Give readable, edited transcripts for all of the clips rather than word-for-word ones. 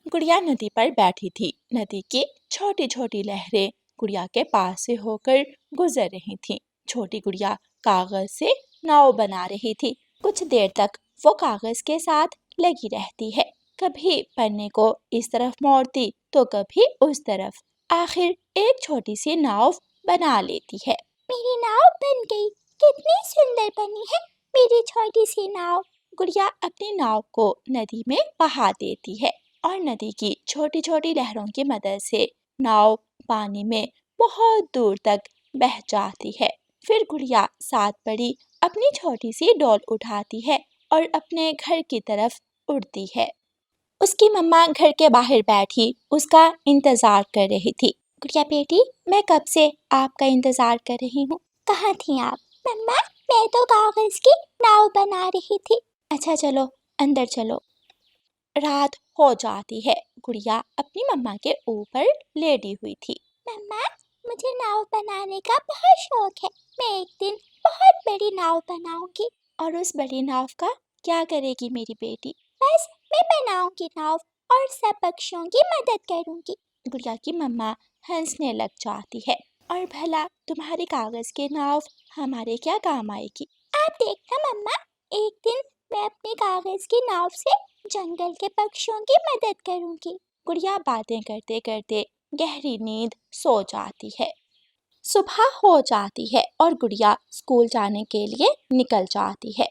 गुड़िया नदी पर बैठी थी। नदी की छोटी छोटी लहरें गुड़िया के पास से होकर गुजर रही थीं। छोटी गुड़िया कागज से नाव बना रही थी। कुछ देर तक वो कागज के साथ लगी रहती है। कभी पन्ने को इस तरफ मोड़ती तो कभी उस तरफ। आखिर एक छोटी सी नाव बना लेती है। मेरी नाव बन गई, कितनी सुंदर बनी है मेरी छोटी सी नाव। गुड़िया अपनी नाव को नदी में बहा देती है और नदी की छोटी छोटी लहरों की मदद से नाव पानी में बहुत दूर तक बह जाती है। फिर गुड़िया साथ पड़ी अपनी छोटी सी डॉल उठाती है और अपने घर की तरफ उड़ती है। उसकी मम्मा घर के बाहर बैठी उसका इंतजार कर रही थी। गुड़िया बेटी, मैं कब से आपका इंतजार कर रही हूँ। कहाँ थी आप? मम्मा, मैं तो कागज की नाव बना रही थी। अच्छा चलो अंदर चलो। रात हो जाती है। गुड़िया अपनी मम्मा के ऊपर लेटी हुई थी। मम्मा, मुझे नाव बनाने का बहुत शौक है। मैं एक दिन बहुत बड़ी नाव बनाऊंगी। और उस बड़ी नाव का क्या करेगी मेरी बेटी? बस मैं बनाऊंगी नाव और सब पक्षियों की मदद करूंगी। गुड़िया की मम्मा हंसने लग जाती है। और भला तुम्हारी कागज की नाव हमारे क्या काम आएगी? आप देखना मम्मा, एक दिन मैं अपनी कागज की नाव से जंगल के पक्षियों की मदद करूंगी। गुड़िया बातें करते करते गहरी नींद सो जाती है। सुबह हो जाती है और गुड़िया स्कूल जाने के लिए निकल जाती है।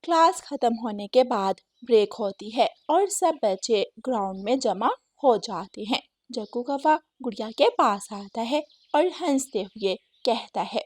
क्लास खत्म होने के बाद ब्रेक होती है और सब बच्चे ग्राउंड में जमा हो जाते हैं। जग्गू कौवा गुड़िया के पास आता है और हंसते हुए कहता है,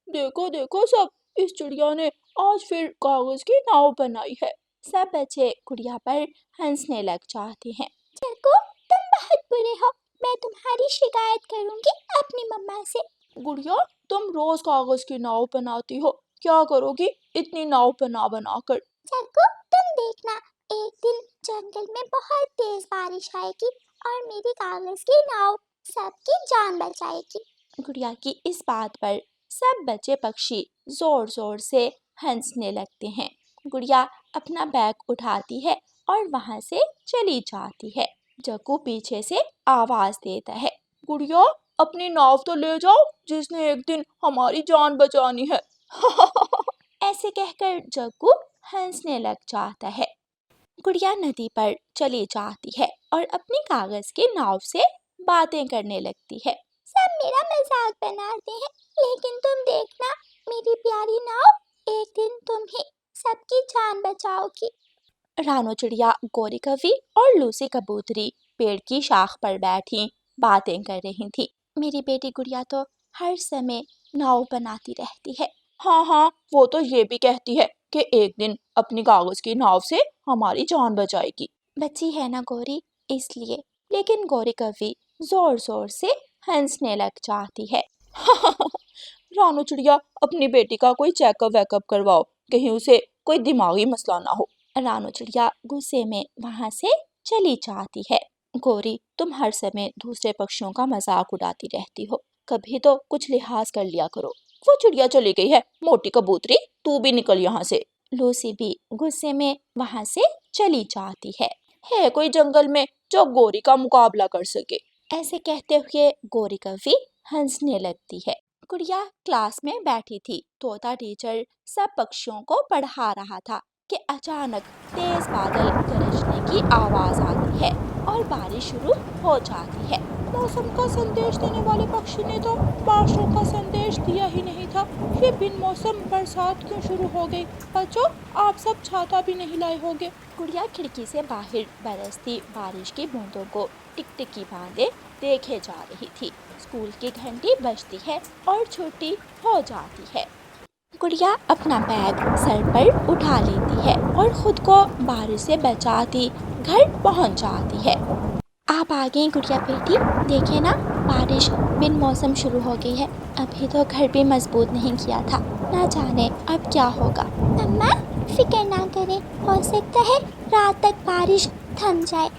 देखो देखो सब, इस चिड़िया ने आज फिर कागज की नाव बनाई है। सब बच्चे गुड़िया पर हंसने लग जाते हैं। जग्गू, तुम बहुत बुरे हो, मैं तुम्हारी शिकायत करूंगी अपनी मम्मा से। गुड़िया, तुम रोज कागज की नाव बनाती हो, क्या करोगी इतनी नाव बना बना कर? जग्गू, तुम देखना, एक दिन जंगल में बहुत तेज बारिश आएगी और मेरी कागज की नाव सबकी जान बचाएगी। गुड़िया की इस बात पर सब बच्चे पक्षी जोर जोर से हंसने लगते हैं। गुड़िया अपना बैग उठाती है और वहां से चली जाती है। जग्गू पीछे से आवाज देता है, गुड़िया अपनी नाव तो ले जाओ, जिसने एक दिन हमारी जान बचानी है। ऐसे कहकर जग्गू हंसने लग जाता है। गुड़िया नदी पर चली जाती है और अपनी कागज की नाव से बातें करने लगती है। सब मेरा मजाक बनाते हैं, लेकिन तुम देखना, मेरी प्यारी नाव एक दिन तुम ही सबकी जान बचाओगी। रानो चिड़िया, गौरी कवि और लूसी कबूतरी पेड़ की शाख पर बैठी बातें कर रही थी। मेरी बेटी गुड़िया तो हर समय नाव बनाती रहती है। हाँ हाँ, वो तो ये भी कहती है कि एक दिन अपनी कागज की नाव से हमारी जान बचाएगी। बच्ची है ना गौरी, इसलिए। लेकिन गौरी कवि जोर जोर से हंसने लग जाती है। रानो चिड़िया, अपनी बेटी का कोई चेकअप वेकअप करवाओ, कहीं उसे कोई दिमागी मसला ना हो। रानो चिड़िया गुस्से में वहां से चली जाती है। गौरी, तुम हर समय दूसरे पक्षियों का मजाक उड़ाती रहती हो, कभी तो कुछ लिहाज कर लिया करो। वो चिड़िया चली गई है, मोटी कबूतरी तू भी निकल यहाँ से। लूसी भी गुस्से में वहां से चली जाती है कोई जंगल में जो गौरी का मुकाबला कर सके? ऐसे कहते हुए गौरी कवि हंसने लगती है। गुड़िया क्लास में बैठी थी। तोता टीचर सब पक्षियों को पढ़ा रहा था कि अचानक तेज बादल गरजने की आवाज आती है और बारिश शुरू हो जाती है। मौसम का संदेश देने वाले पक्षी ने तो बारिशों का संदेश दिया ही नहीं था। ये बिन मौसम बरसात क्यों शुरू हो गई? बच्चों, आप सब छाता भी नहीं लाए होंगे। गुड़िया खिड़की से बाहर बरसती बारिश की बूंदों को टिकटिकी बांधे देखे जा रही थी। स्कूल की घंटी बजती है और छुट्टी हो जाती है। गुड़िया अपना बैग सर पर उठा लेती है और खुद को बारिश से बचाती घर पहुंच जाती है। आप आ गई गुड़िया बेटी, देखे ना, बारिश बिन मौसम शुरू हो गई है। अभी तो घर भी मजबूत नहीं किया था, ना जाने अब क्या होगा। मम्मा, फिक्र ना करें, हो सकता है रात तक बारिश थम जाए।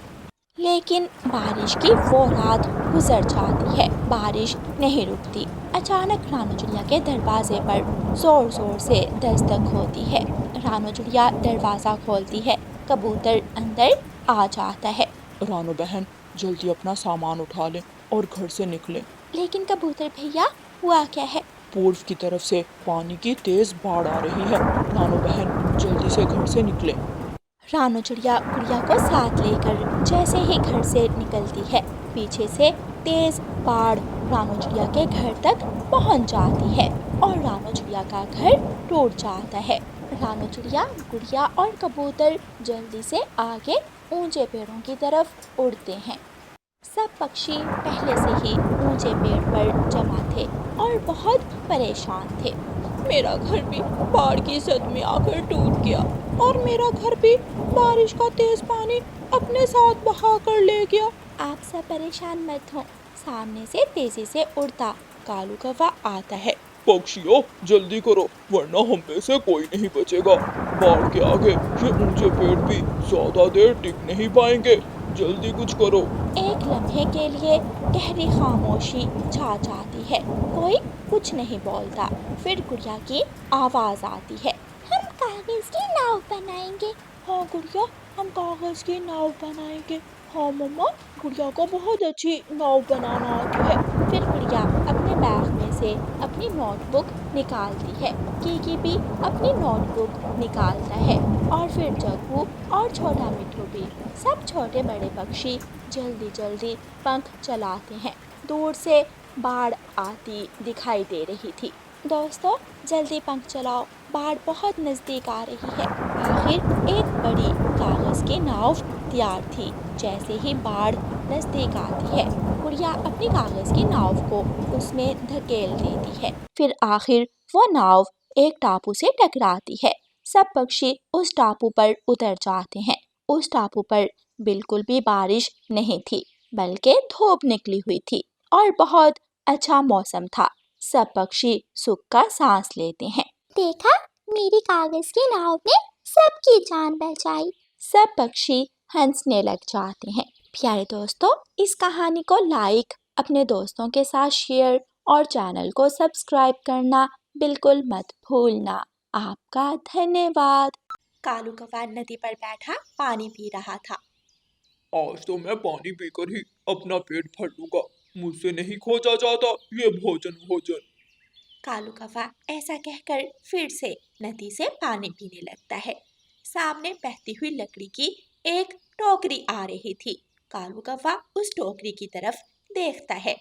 लेकिन बारिश की वो रात गुजर जाती है, बारिश नहीं रुकती। अचानक रानो चिड़िया के दरवाजे पर जोर जोर से दस्तक होती है। रानो चिड़िया दरवाज़ा खोलती है, कबूतर अंदर आ जाता है। रानो बहन, जल्दी अपना सामान उठा लें और घर से निकलें। लेकिन कबूतर भैया, हुआ क्या है? पूर्व की तरफ से पानी की तेज बाढ़ आ रही है। रानो बहन, जल्दी से घर से निकलें। रानो चिड़िया गुड़िया को साथ लेकर जैसे ही घर से निकलती है, पीछे से तेज बाढ़ रानो चिड़िया के घर तक पहुंच जाती है और रानो चिड़िया का घर टूट जाता है। रानो चिड़िया गुड़िया और कबूतर जल्दी से आगे ऊंचे पेड़ों की तरफ उड़ते हैं। सब पक्षी पहले से ही ऊंचे पेड़ पर जमा थे और बहुत परेशान थे। मेरा घर भी बाढ़ की जद में आकर टूट गया और मेरा घर भी बारिश का तेज पानी अपने साथ बहा कर ले गया। आप सब परेशान मत हो, सामने से तेजी से उड़ता कालू कौवा आता है। पक्षियों, जल्दी करो वरना हम में से कोई नहीं बचेगा। बाढ़ के आगे ये ऊंचे पेड़ भी ज्यादा देर टिक नहीं पाएंगे। जल्दी कुछ करो। एक लम्हे के लिए गहरी खामोशी छा जाती है, कोई कुछ नहीं बोलता। फिर गुड़िया की आवाज आती है। हम कागज की नाव बनाएंगे। हाँ गुड़िया, हम कागज की नाव बनाएंगे। हाँ मम्मा, गुड़िया को बहुत अच्छी नाव बनाना आती है। फिर गुड़िया अपने बैग में से अपनी नोटबुक निकालती है, कीकी भी अपनी नोटबुक निकालता है और फिर जग्गू और छोटा मिट्ठू भी, सब छोटे बड़े पक्षी जल्दी जल्दी पंख चलाते हैं। दूर से बाढ़ आती दिखाई दे रही थी। दोस्तों, जल्दी पंख चलाओ, बाढ़ बहुत नज़दीक आ रही है। आखिर एक बड़ी कागज़ की नाव तैयार थी। जैसे ही बाढ़ नज़दीक आती है, गुड़िया अपनी कागज़ की नाव को उसमें धकेल देती है। फिर आखिर वो नाव एक टापू से टकराती है। सब पक्षी उस टापू पर उतर जाते हैं। उस टापू पर बिल्कुल भी बारिश नहीं थी, बल्कि धूप निकली हुई थी और बहुत अच्छा मौसम था। सब पक्षी सुख का सांस लेते हैं। देखा, मेरी कागज की नाव ने सबकी जान बचाई। सब पक्षी हंसने लग जाते हैं। प्यारे दोस्तों, इस कहानी को लाइक, अपने दोस्तों के साथ शेयर और चैनल को सब्सक्राइब करना बिल्कुल मत भूलना। आपका धन्यवाद। कालू कौवा नदी पर बैठा पानी पी रहा था। आज तो मैं पानी पीकर ही अपना पेट भर लूंगा। मुझसे नहीं खोजा जाता ये भोजन। कालू कौवा ऐसा कहकर फिर से नदी से पानी पीने लगता है। सामने बहती हुई लकड़ी की एक टोकरी आ रही थी। कालू कौवा उस टोकरी की तरफ देखता है।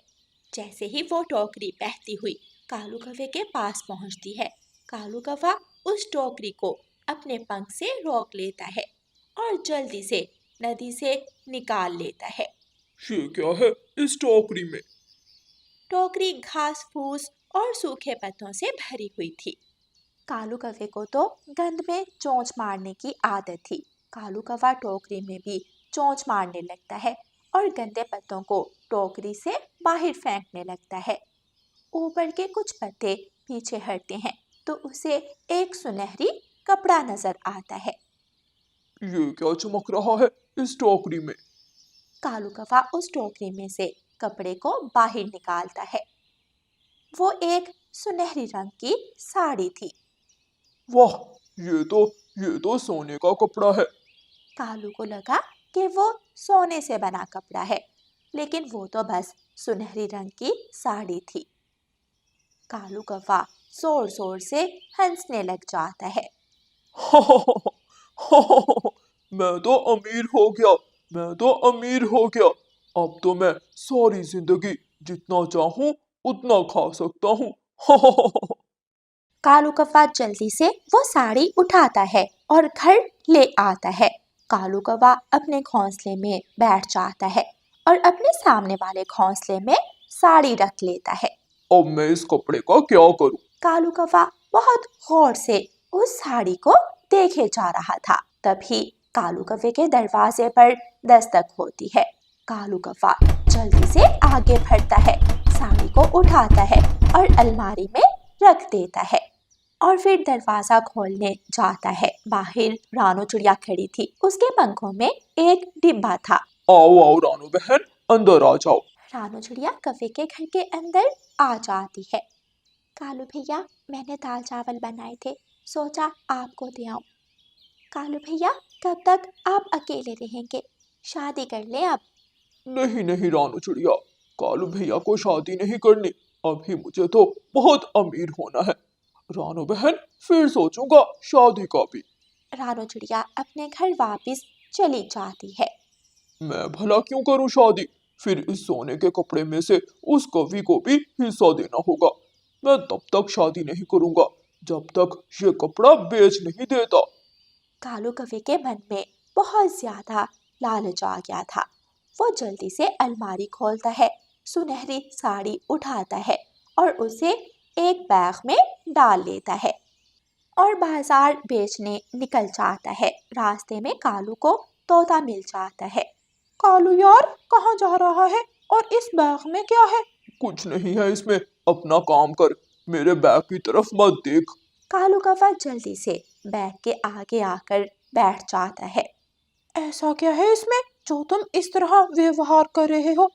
जैसे ही वो टोकरी बहती हुई कालू कौवे के पास पहुंचती है, कालू कौवा उस टोकरी को अपने पंख से रोक लेता है और जल्दी से नदी से निकाल लेता है। ये क्या है इस टोकरी में? टोकरी घास फूस और सूखे पत्तों से भरी हुई थी। कालू कौवे को तो गंध में चोंच मारने की आदत थी। कालू कौवा टोकरी में भी चोंच मारने लगता है और गंदे पत्तों को टोकरी से बाहर फेंकने लगता है। ऊपर के कुछ पत्ते पीछे हटते हैं तो उसे एक सुनहरी कपड़ा नजर आता है। ये क्या चमक रहा है इस टोकरी में? कालू कौवा उस टोकरी में से कपड़े को बाहर निकालता है। वो एक सुनहरी रंग की साड़ी थी। वाह, ये तो सोने का कपड़ा है। कालू को लगा कि वो सोने से बना कपड़ा है, लेकिन वो तो बस सुनहरी रंग की साड़ी थी। कालू कौवा जोर जोर से हंसने लग जाता है। मैं तो अमीर हो गया। अब तो मैं सारी जिंदगी जितना चाहूँ उतना खा सकता हूँ। कालू कौवा जल्दी से वो साड़ी उठाता है और घर ले आता है। कालू कौवा अपने घोंसले में बैठ जाता है और अपने सामने वाले घोंसले में साड़ी रख लेता है। अब मैं इस कपड़े का क्या करूँ? कालू कौवा बहुत गौर से उस साड़ी को देखे जा रहा था। तभी कालू कौवे के दरवाजे पर दस्तक होती है। कालू कौवा जल्दी से आगे बढ़ता है, साड़ी को उठाता है और अलमारी में रख देता है और फिर दरवाजा खोलने जाता है। बाहर रानो चिड़िया खड़ी थी। उसके पंखों में एक डिब्बा था। आओ रानू बहन, अंदर आ जाओ। रानो चिड़िया कौवे के घर के अंदर आ जाती है। कालू भैया, मैंने दाल चावल बनाए थे, सोचा आपको दे आऊं। कालू भैया, कब तक आप अकेले रहेंगे? शादी कर ले अब। नहीं नहीं रानू चिड़िया, कालू भैया को शादी नहीं करनी। अभी मुझे तो बहुत अमीर होना है। रानू बहन, फिर सोचूंगा शादी का भी। रानू चिड़िया अपने घर वापस चली जाती है। मैं भला क्यों करूं शादी? फिर इस सोने के कपड़े में से उस कवि को भी हिस्सा देना होगा। मैं तब तक शादी नहीं करूंगा जब तक ये कपड़ा बेच नहीं देता। कालू कौवे के मन में बहुत ज्यादा लालच आ गया था। वो जल्दी से अलमारी खोलता है, सुनहरी साड़ी उठाता है और उसे एक बैग में डाल लेता है और बाजार बेचने निकल जाता है। रास्ते में कालू को तोता मिल जाता है। कालू यार, कहाँ जा रहा है और इस बैग में क्या है? कुछ नहीं है इसमें, अपना काम कर, मेरे बैग की तरफ मत देख। कालू कौवा जल्दी से बैग के आगे आकर बैठ जाता है। ऐसा क्या है इसमें जो तुम इस तरह व्यवहार कर रहे हो?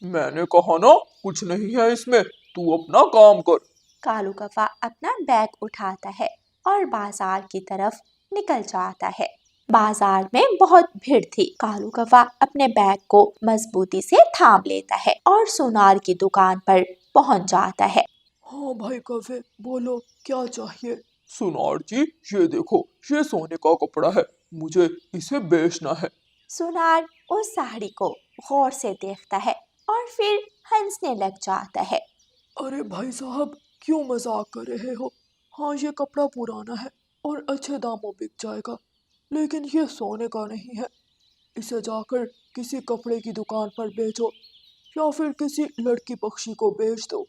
मैंने कहा ना, कुछ नहीं है इसमें, तू अपना काम कर। कालू कौवा अपना बैग उठाता है और बाजार की तरफ निकल जाता है। बाजार में बहुत भीड़ थी। कालू कौवा अपने बैग को मजबूती से थाम लेता है और सुनार की दुकान पर पहुंच जाता है। हाँ भाई कौवे, बोलो क्या चाहिए? सुनार जी, ये देखो, ये सोने का कपड़ा है, मुझे इसे बेचना है। सुनार उस साड़ी को गौर से देखता है और फिर हंसने लग जाता है। अरे भाई साहब, क्यों मजाक कर रहे हो? हाँ, ये कपड़ा पुराना है और अच्छे दामों बिक जाएगा, लेकिन ये सोने का नहीं है। इसे जाकर किसी कपड़े की दुकान पर बेचो या फिर किसी लड़की पक्षी को बेच दो।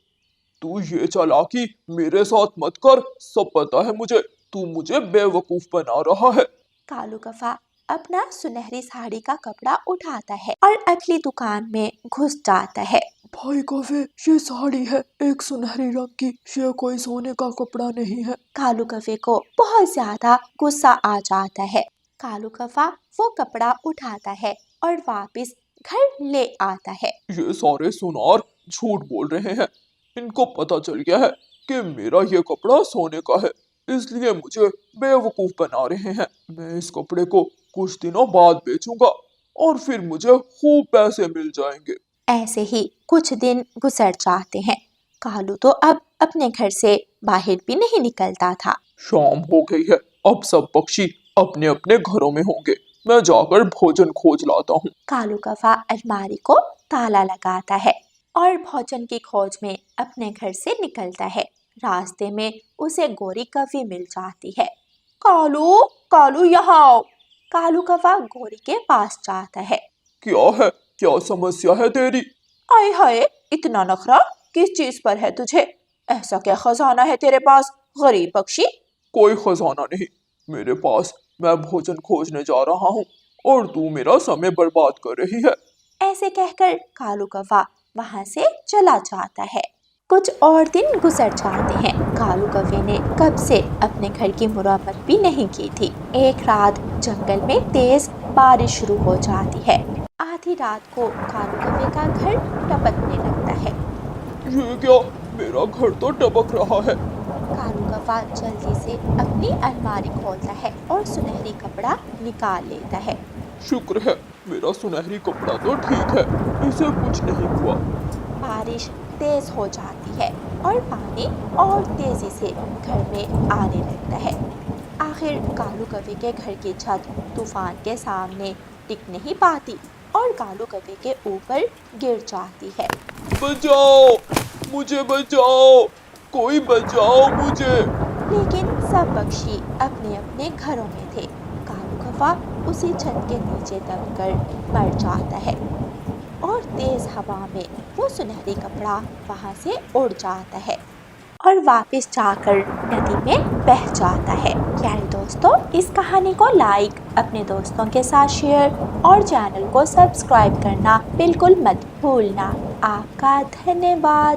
तू ये चालाकी मेरे साथ मत कर, सब पता है मुझे, तू मुझे बेवकूफ बना रहा है। कालू कौवा अपना सुनहरी साड़ी का कपड़ा उठाता है और अगली दुकान में घुस जाता है। भाई कौवे, ये साड़ी है एक सुनहरी रंग की, ये कोई सोने का कपड़ा नहीं है। कालू कौवे को बहुत ज्यादा गुस्सा आ जाता है। कालू कौवा वो कपड़ा उठाता है और वापस घर ले आता है। ये सारे सुनार झूठ बोल रहे हैं। इनको पता चल गया है कि मेरा ये कपड़ा सोने का है, इसलिए मुझे बेवकूफ बना रहे हैं। मैं इस कपड़े को कुछ दिनों बाद बेचूंगा और फिर मुझे खूब पैसे मिल जाएंगे। ऐसे ही कुछ दिन गुजर जाते हैं। कालू तो अब अपने घर से बाहर भी नहीं निकलता था। शाम हो गई है, अब सब पक्षी अपने अपने घरों में होंगे। मैं जाकर भोजन खोज लाता हूँ। कालू कौवा अलमारी को ताला लगाता है और भोजन की खोज में अपने घर से निकलता है। रास्ते में उसे गोरी कौवी मिल जाती है। कालू, कालू यहाँ आओ। कालू कौवा गोरी के पास जाता है। क्या है, क्या समस्या है तेरी? आय हाय, इतना नखरा किस चीज पर है तुझे? ऐसा क्या खजाना है तेरे पास, गरीब पक्षी? कोई खजाना नहीं मेरे पास, मैं भोजन खोजने जा रहा हूँ और तू मेरा समय बर्बाद कर रही है। ऐसे कहकर कालू कौवा वहां से चला जाता है। कुछ और दिन गुजर जाते हैं। कालू कौवे ने कब से अपने घर की मुरम्मत भी नहीं की थी। एक रात जंगल में तेज बारिश शुरू हो जाती है। आधी रात को कालू कौवे का घर टपकने लगता है। ये क्या, मेरा घर तो टपक रहा है। कालू कौवा जल्दी से अपनी अलमारी खोलता है और सुनहरी कपड़ा निकाल लेता है। शुक्र है, मेरा सुनहरी कपड़ा तो ठीक है, इसे कुछ नहीं हुआ। बारिश तेज हो जाती है और पानी और तेजी से घर में आने लगता है। आखिर कालू कौवे के घर की छत तूफान के सामने टिक नहीं पाती और कालू कौवे के ऊपर गिर जाती है। बचाओ, मुझे बचाओ, कोई बचाओ मुझे। लेकिन सब पक्षी अपने अपने घरों में थे। कालू कौवा उसी छत के नीचे दबकर मर जाता है और तेज हवा में वो सुनहरी कपड़ा वहां से उड़ जाता है और वापस जाकर नदी में बह जाता है। प्यारे दोस्तों, इस कहानी को लाइक, अपने दोस्तों के साथ शेयर और चैनल को सब्सक्राइब करना बिल्कुल मत भूलना। आपका धन्यवाद।